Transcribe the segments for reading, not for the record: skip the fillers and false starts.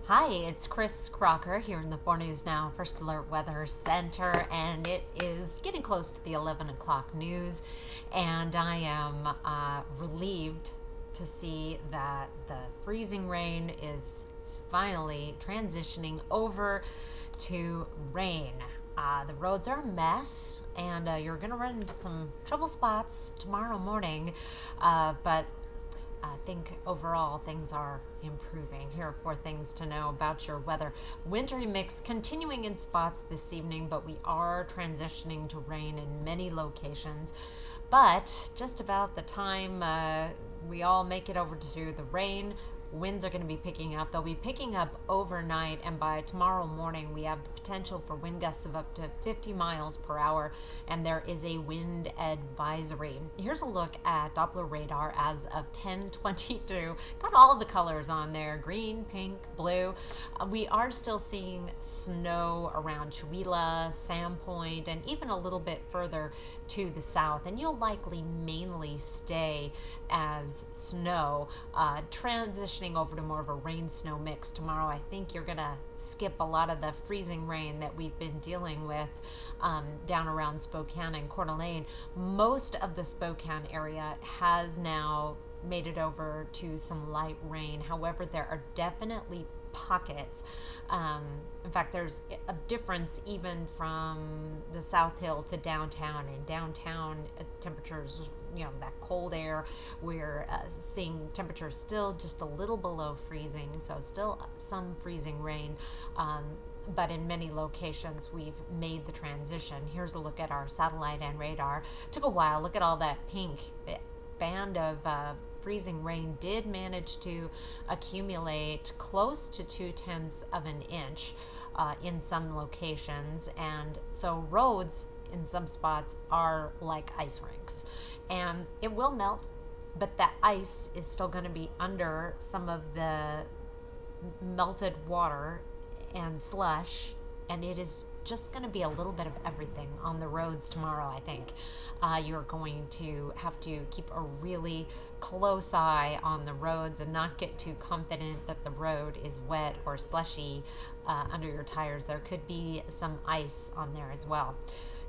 Hi, it's Kris Crocker here in the 4 News Now First Alert Weather Center, and it is getting close to the 11 o'clock news, and I am relieved to see that the freezing rain is finally transitioning over to rain. The roads are a mess, and you're going to run into some trouble spots tomorrow morning, but I think overall things are improving. Here are 4 things to know about your weather. Wintry mix continuing in spots this evening, but we are transitioning to rain in many locations. But just about the time we all make it over to the rain, winds are going to be picking up. They'll be picking up overnight, and by tomorrow morning, we have the potential for wind gusts of up to 50 miles per hour, and there is a wind advisory. Here's a look at Doppler Radar as of 10:22. Got all of the colors on there: green, pink, blue. We are still seeing snow around Chewelah, Sandpoint, and even a little bit further to the south, and you'll likely mainly stay as snow, transitioning over to more of a rain snow mix tomorrow. I think you're gonna skip a lot of the freezing rain that we've been dealing with down around Spokane and Coeur d'Alene. Most of the Spokane area has now made it over to some light rain. However, there are definitely pockets. In fact, there's a difference even from the South Hill to downtown. In downtown, temperatures, that cold air, we're seeing temperatures still just a little below freezing, so still some freezing rain. But in many locations, we've made the transition. Here's a look at our satellite and radar. Took a while. Look at all that pink. The band of freezing rain did manage to accumulate close to 2/10 of an inch in some locations, and so roads in some spots are like ice rinks, and it will melt, but that ice is still going to be under some of the melted water and slush, and it is just going to be a little bit of everything on the roads tomorrow. I think you're going to have to keep a really close eye on the roads and not get too confident that the road is wet or slushy under your tires. There could be some ice on there as well.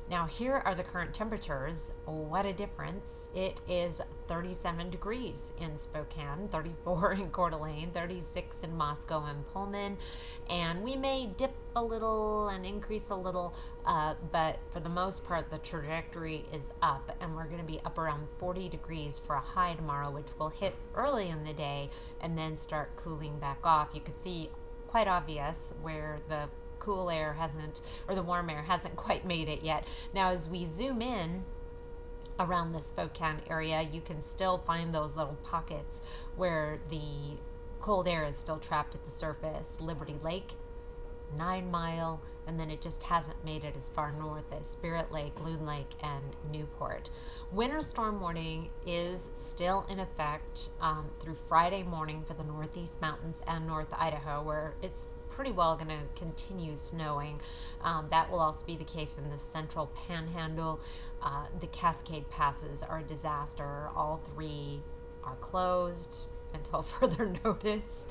Now, here are the current temperatures. What a difference. It is 37 degrees in Spokane, 34 in Coeur d'Alene, 36 in Moscow and Pullman, and we may dip a little and increase a little, but for the most part, the trajectory is up, and we're going to be up around 40 degrees for a high tomorrow, which will hit early in the day and then start cooling back off. You could see quite obvious where the cool air hasn't, or the warm air hasn't quite made it yet. Now, as we zoom in around the Spokane area, you can still find those little pockets where the cold air is still trapped at the surface. Liberty Lake, 9 Mile, and then it just hasn't made it as far north as Spirit Lake, Loon Lake, and Newport. Winter storm warning is still in effect through Friday morning for the Northeast Mountains and North Idaho, where it's pretty well going to continue snowing. That will also be the case in the central panhandle. The Cascade Passes are a disaster. All 3 are closed until further notice.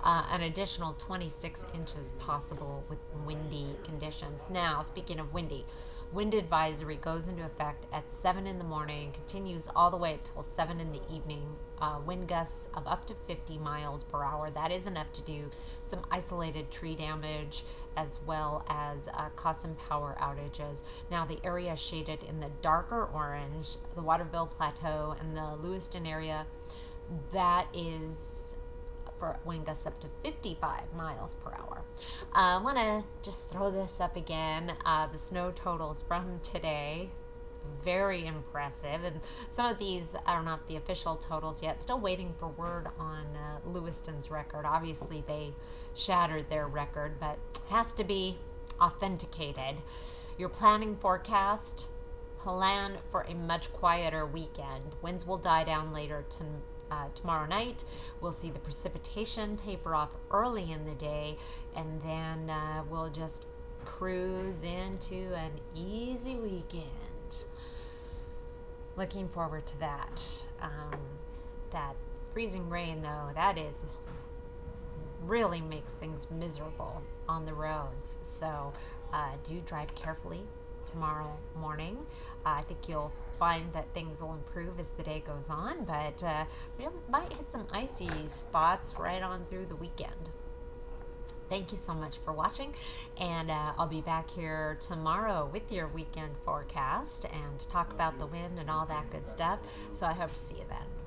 An additional 26 inches possible with windy conditions. Now, speaking of windy, wind advisory goes into effect at 7 in the morning, continues all the way until 7 in the evening. Wind gusts of up to 50 miles per hour. That is enough to do some isolated tree damage as well as cause some power outages. Now, the area shaded in the darker orange, the Waterville Plateau and the Lewiston area, that is for wind gusts up to 55 miles per hour. I want to just throw this up again. The snow totals from today, very impressive, and some of these are not the official totals yet. Still waiting for word on Lewiston's record. Obviously, they shattered their record, but has to be authenticated. Your planning forecast: plan for a much quieter weekend. Winds will die down later tomorrow night. We'll see the precipitation taper off early in the day, and then we'll just cruise into an easy weekend. Looking forward to that. That freezing rain, though, that is really makes things miserable on the roads. So do drive carefully tomorrow morning. I think you'll find that things will improve as the day goes on, but we might hit some icy spots right on through the weekend. Thank you so much for watching, and I'll be back here tomorrow with your weekend forecast and talk about the wind and all that good stuff. So I hope to see you then.